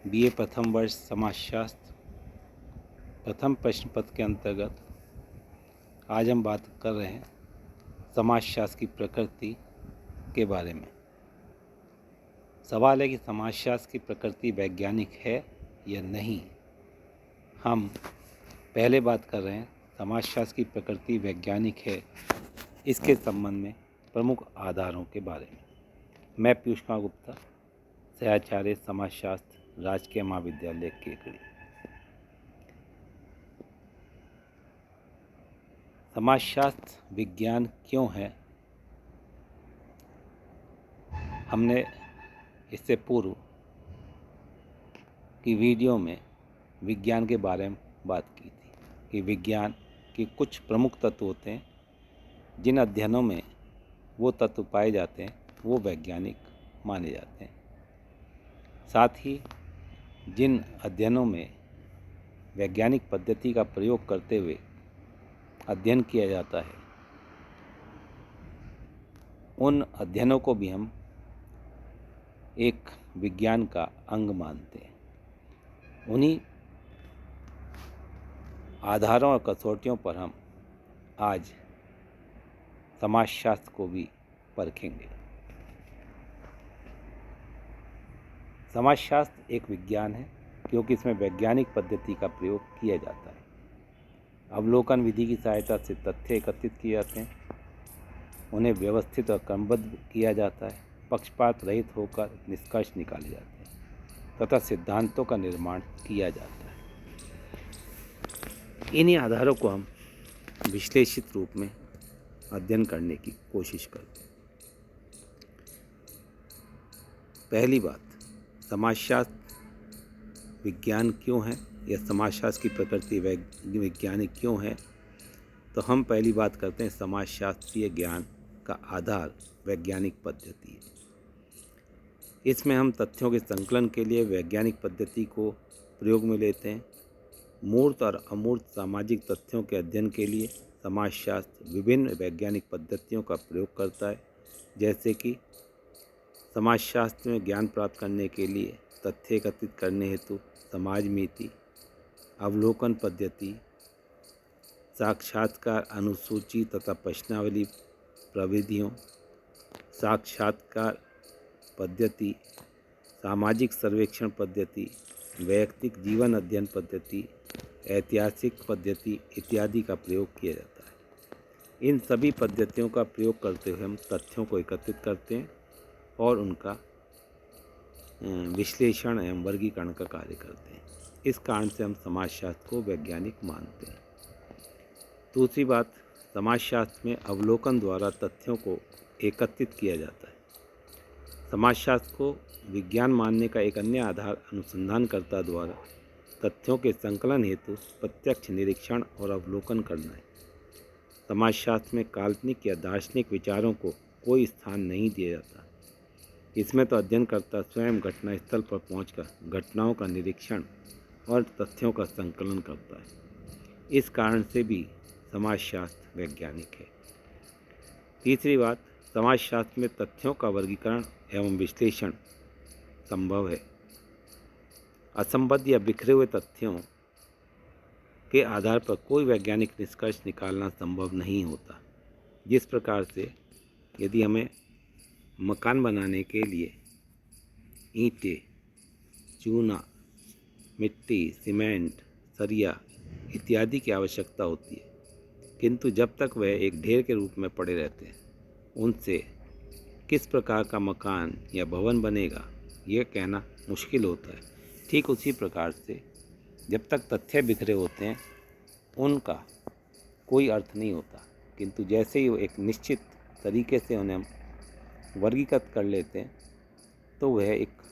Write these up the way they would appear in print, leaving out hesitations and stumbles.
BA प्रथम वर्ष समाजशास्त्र प्रथम प्रश्न पत्र के अंतर्गत आज हम बात कर रहे हैं समाजशास्त्र की प्रकृति के बारे में। सवाल है कि समाजशास्त्र की प्रकृति वैज्ञानिक है या नहीं। हम पहले बात कर रहे हैं समाजशास्त्र की प्रकृति वैज्ञानिक है, इसके संबंध में प्रमुख आधारों के बारे में। मैं पीयूष कुमार गुप्ता, सहआचार्य समाजशास्त्र, राजकीय महाविद्यालय केकड़ी। समाजशास्त्र विज्ञान क्यों है? हमने इससे पूर्व की वीडियो में विज्ञान के बारे में बात की थी कि विज्ञान के कुछ प्रमुख तत्व होते हैं, जिन अध्ययनों में वो तत्व पाए जाते हैं वो वैज्ञानिक माने जाते हैं। साथ ही जिन अध्ययनों में वैज्ञानिक पद्धति का प्रयोग करते हुए अध्ययन किया जाता है, उन अध्ययनों को भी हम एक विज्ञान का अंग मानते हैं। उन्हीं आधारों और कसौटियों पर हम आज समाजशास्त्र को भी परखेंगे। समाजशास्त्र एक विज्ञान है क्योंकि इसमें वैज्ञानिक पद्धति का प्रयोग किया जाता है। अवलोकन विधि की सहायता से तथ्य एकत्रित किए जाते हैं, उन्हें व्यवस्थित और क्रमबद्ध किया जाता है, पक्षपात रहित होकर निष्कर्ष निकाले जाते हैं तथा सिद्धांतों का निर्माण किया जाता है। इन्हीं आधारों को हम विश्लेषित रूप में अध्ययन करने की कोशिश करते हैं। पहली बात, समाजशास्त्र विज्ञान क्यों है या समाजशास्त्र की प्रकृति वैज्ञानिक क्यों है? तो हम पहली बात करते हैं समाजशास्त्रीय ज्ञान का आधार वैज्ञानिक पद्धति है। इसमें हम तथ्यों के संकलन के लिए वैज्ञानिक पद्धति को प्रयोग में लेते हैं। मूर्त और अमूर्त सामाजिक तथ्यों के अध्ययन के लिए समाजशास्त्र विभिन्न वैज्ञानिक पद्धतियों का प्रयोग करता है, जैसे कि समाजशास्त्र में ज्ञान प्राप्त करने के लिए तथ्य एकत्रित करने हेतु समाज नीति, अवलोकन पद्धति, साक्षात्कार अनुसूची तथा प्रश्नावली प्रविधियों, साक्षात्कार पद्धति, सामाजिक सर्वेक्षण पद्धति, वैयक्तिक जीवन अध्ययन पद्धति, ऐतिहासिक पद्धति इत्यादि का प्रयोग किया जाता है। इन सभी पद्धतियों का प्रयोग करते हुए हम तथ्यों को एकत्रित करते हैं और उनका विश्लेषण एवं वर्गीकरण का कार्य करते हैं। इस कारण से हम समाजशास्त्र को वैज्ञानिक मानते हैं। दूसरी बात, समाजशास्त्र में अवलोकन द्वारा तथ्यों को एकत्रित किया जाता है। समाजशास्त्र को विज्ञान मानने का एक अन्य आधार अनुसंधानकर्ता द्वारा तथ्यों के संकलन हेतु प्रत्यक्ष निरीक्षण और अवलोकन करना है। समाजशास्त्र में काल्पनिक या दार्शनिक विचारों को कोई स्थान नहीं दिया जाता। इसमें तो अध्ययनकर्ता स्वयं घटनास्थल पर पहुंचकर घटनाओं का निरीक्षण और तथ्यों का संकलन करता है। इस कारण से भी समाजशास्त्र वैज्ञानिक है। तीसरी बात, समाजशास्त्र में तथ्यों का वर्गीकरण एवं विश्लेषण संभव है। असंबद्ध या बिखरे हुए तथ्यों के आधार पर कोई वैज्ञानिक निष्कर्ष निकालना संभव नहीं होता। जिस प्रकार से यदि हमें मकान बनाने के लिए ईंटें, चूना, मिट्टी, सीमेंट, सरिया इत्यादि की आवश्यकता होती है, किंतु जब तक वह एक ढेर के रूप में पड़े रहते हैं, उनसे किस प्रकार का मकान या भवन बनेगा यह कहना मुश्किल होता है। ठीक उसी प्रकार से जब तक तथ्य बिखरे होते हैं उनका कोई अर्थ नहीं होता, किंतु जैसे ही वो एक निश्चित तरीके से उन्हें हम वर्गीकृत कर लेते हैं तो वह एक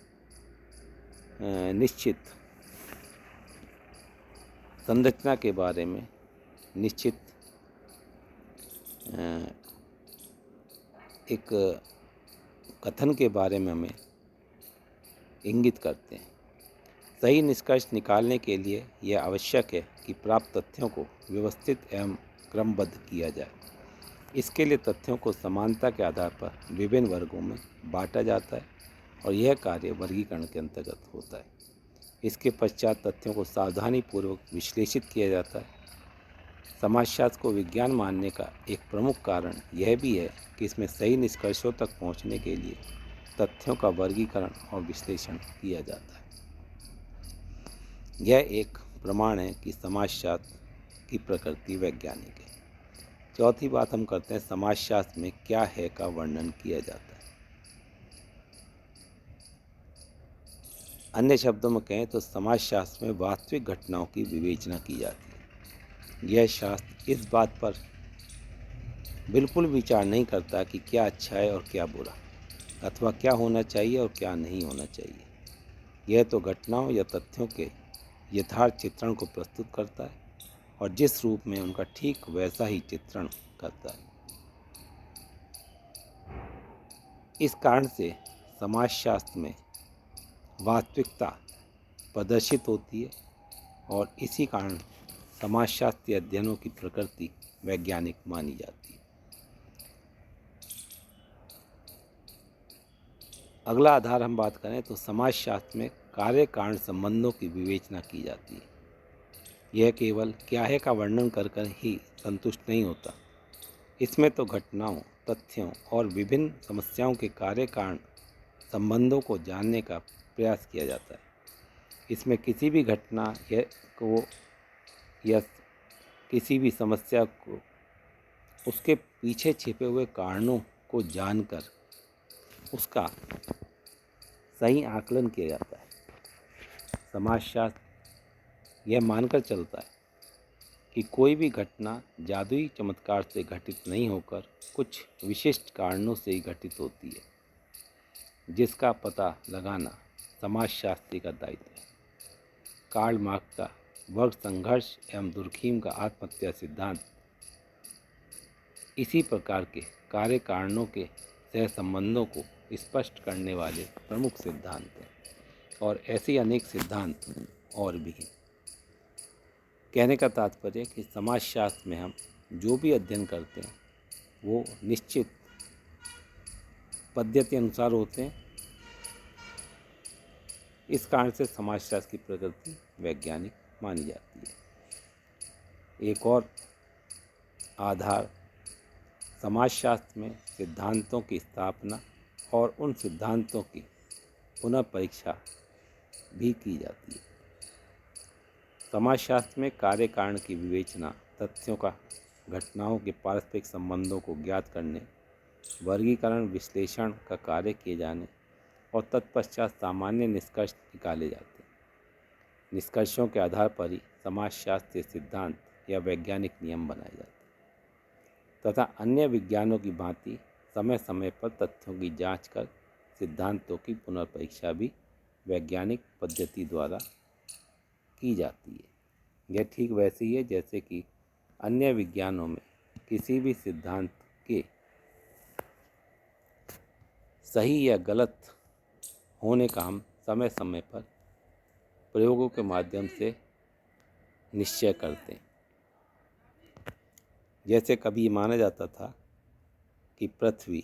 निश्चित संरचना के बारे में, निश्चित एक कथन के बारे में हमें इंगित करते हैं। सही निष्कर्ष निकालने के लिए यह आवश्यक है कि प्राप्त तथ्यों को व्यवस्थित एवं क्रमबद्ध किया जाए। इसके लिए तथ्यों को समानता के आधार पर विभिन्न वर्गों में बांटा जाता है और यह कार्य वर्गीकरण के अंतर्गत होता है। इसके पश्चात तथ्यों को सावधानीपूर्वक विश्लेषित किया जाता है। समाजशास्त्र को विज्ञान मानने का एक प्रमुख कारण यह भी है कि इसमें सही निष्कर्षों तक पहुंचने के लिए तथ्यों का वर्गीकरण और विश्लेषण किया जाता है। यह एक प्रमाण है कि समाजशास्त्र की प्रकृति वैज्ञानिक है। चौथी बात हम करते हैं, समाजशास्त्र में क्या है का वर्णन किया जाता है। अन्य शब्दों में कहें तो समाजशास्त्र में वास्तविक घटनाओं की विवेचना की जाती है। यह शास्त्र इस बात पर बिल्कुल विचार नहीं करता कि क्या अच्छा है और क्या बुरा, अथवा क्या होना चाहिए और क्या नहीं होना चाहिए। यह तो घटनाओं या तथ्यों के यथार्थ चित्रण को प्रस्तुत करता है और जिस रूप में उनका ठीक वैसा ही चित्रण करता है। इस कारण से समाजशास्त्र में वास्तविकता प्रदर्शित होती है और इसी कारण समाजशास्त्रीय अध्ययनों की प्रकृति वैज्ञानिक मानी जाती है। अगला आधार हम बात करें तो समाजशास्त्र में कार्य कारण संबंधों की विवेचना की जाती है। यह केवल क्या है का वर्णन कर ही संतुष्ट नहीं होता। इसमें तो घटनाओं, तथ्यों और विभिन्न समस्याओं के कार्य कारण संबंधों को जानने का प्रयास किया जाता है। इसमें किसी भी घटना या किसी भी समस्या को उसके पीछे छिपे हुए कारणों को जानकर उसका सही आकलन किया जाता है। समाजशास्त्र यह मानकर चलता है कि कोई भी घटना जादुई चमत्कार से घटित नहीं होकर कुछ विशिष्ट कारणों से ही घटित होती है, जिसका पता लगाना समाजशास्त्री का दायित्व है। कार्ल मार्क्स का वर्ग संघर्ष एवं दुर्खीम का आत्महत्या सिद्धांत इसी प्रकार के कार्य कारणों के सहसंबंधों को स्पष्ट करने वाले प्रमुख सिद्धांत हैं और ऐसे अनेक सिद्धांत और भी हैं। कहने का तात्पर्य कि समाजशास्त्र में हम जो भी अध्ययन करते हैं वो निश्चित पद्धति अनुसार होते हैं। इस कारण से समाजशास्त्र की प्रकृति वैज्ञानिक मानी जाती है। एक और आधार, समाजशास्त्र में सिद्धांतों की स्थापना और उन सिद्धांतों की पुनः परीक्षा भी की जाती है। समाजशास्त्र में कार्य कारण की विवेचना, तथ्यों का घटनाओं के पारस्परिक संबंधों को ज्ञात करने, वर्गीकरण विश्लेषण का कार्य किए जाने और तत्पश्चात सामान्य निष्कर्ष निकाले जाते हैं। निष्कर्षों के आधार पर ही समाजशास्त्रीय सिद्धांत या वैज्ञानिक नियम बनाए जाते हैं तथा अन्य विज्ञानों की भांति समय समय पर तथ्यों की जांच कर सिद्धांतों की पुनर्परीक्षा भी वैज्ञानिक पद्धति द्वारा की जाती है। यह ठीक वैसे ही है जैसे कि अन्य विज्ञानों में किसी भी सिद्धांत के सही या गलत होने का हम समय समय पर प्रयोगों के माध्यम से निश्चय करते हैं। जैसे कभी माना जाता था कि पृथ्वी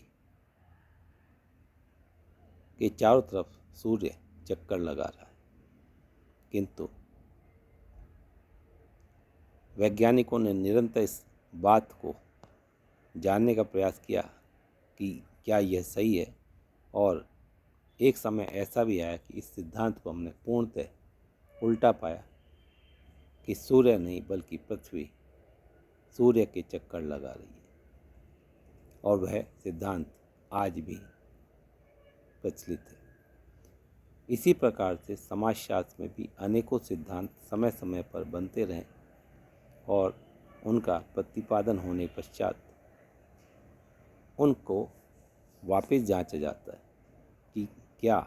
के चारों तरफ सूर्य चक्कर लगा रहा है, किंतु वैज्ञानिकों ने निरंतर इस बात को जानने का प्रयास किया कि क्या यह सही है, और एक समय ऐसा भी आया कि इस सिद्धांत को हमने पूर्णतः उल्टा पाया कि सूर्य नहीं बल्कि पृथ्वी सूर्य के चक्कर लगा रही है, और वह सिद्धांत आज भी प्रचलित है। इसी प्रकार से समाजशास्त्र में भी अनेकों सिद्धांत समय समय पर बनते रहे और उनका प्रतिपादन होने पश्चात उनको वापस जांचा जाता है कि क्या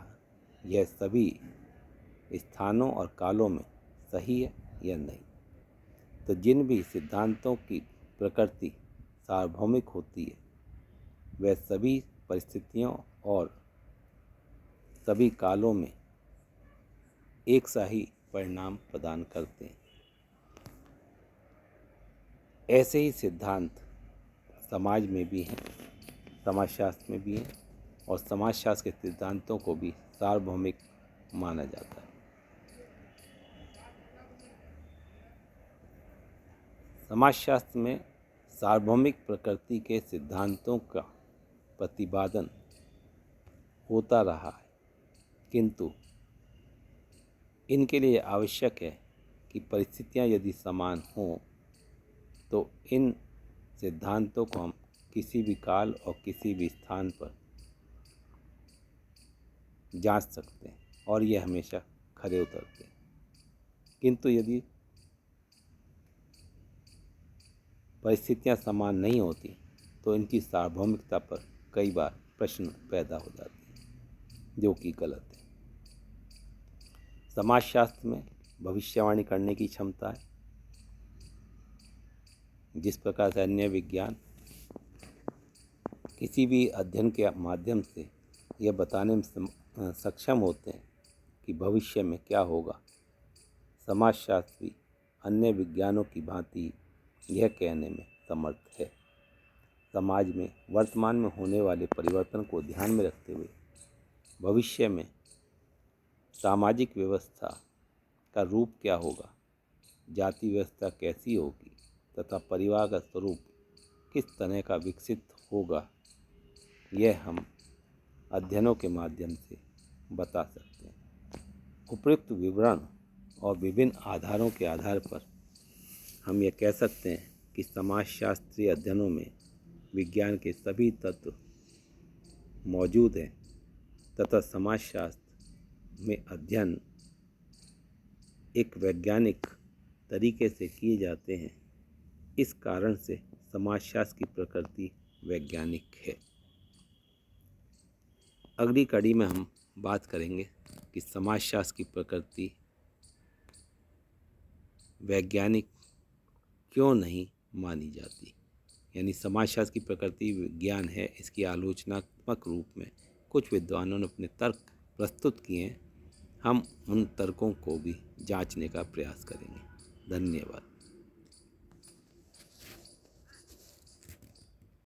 यह सभी स्थानों और कालों में सही है या नहीं। तो जिन भी सिद्धांतों की प्रकृति सार्वभौमिक होती है वह सभी परिस्थितियों और सभी कालों में एक सा ही परिणाम प्रदान करते हैं। ऐसे ही सिद्धांत समाज में भी हैं, समाजशास्त्र में भी हैं, और समाजशास्त्र के सिद्धांतों को भी सार्वभौमिक माना जाता है। समाजशास्त्र में सार्वभौमिक प्रकृति के सिद्धांतों का प्रतिपादन होता रहा है, किंतु इनके लिए आवश्यक है कि परिस्थितियां यदि समान हों तो इन सिद्धांतों को हम किसी भी काल और किसी भी स्थान पर जांच सकते हैं और ये हमेशा खरे उतरते हैं। किंतु यदि परिस्थितियां समान नहीं होती तो इनकी सार्वभौमिकता पर कई बार प्रश्न पैदा हो जाते हैं, जो कि गलत है। समाजशास्त्र में भविष्यवाणी करने की क्षमता है। जिस प्रकार से अन्य विज्ञान किसी भी अध्ययन के माध्यम से यह बताने में सक्षम होते हैं कि भविष्य में क्या होगा, समाजशास्त्र भी अन्य विज्ञानों की भांति यह कहने में समर्थ है। समाज में वर्तमान में होने वाले परिवर्तन को ध्यान में रखते हुए भविष्य में सामाजिक व्यवस्था का रूप क्या होगा, जाति व्यवस्था कैसी होगी तथा परिवार का स्वरूप किस तरह का विकसित होगा, यह हम अध्ययनों के माध्यम से बता सकते हैं। उपयुक्त विवरण और विभिन्न आधारों के आधार पर हम ये कह सकते हैं कि समाजशास्त्रीय अध्ययनों में विज्ञान के सभी तत्व मौजूद हैं तथा समाजशास्त्र में अध्ययन एक वैज्ञानिक तरीके से किए जाते हैं। इस कारण से समाजशास्त्र की प्रकृति वैज्ञानिक है। अगली कड़ी में हम बात करेंगे कि समाजशास्त्र की प्रकृति वैज्ञानिक क्यों नहीं मानी जाती, यानी समाजशास्त्र की प्रकृति विज्ञान है, इसकी आलोचनात्मक रूप में कुछ विद्वानों ने अपने तर्क प्रस्तुत किए हैं। हम उन तर्कों को भी जांचने का प्रयास करेंगे। धन्यवाद।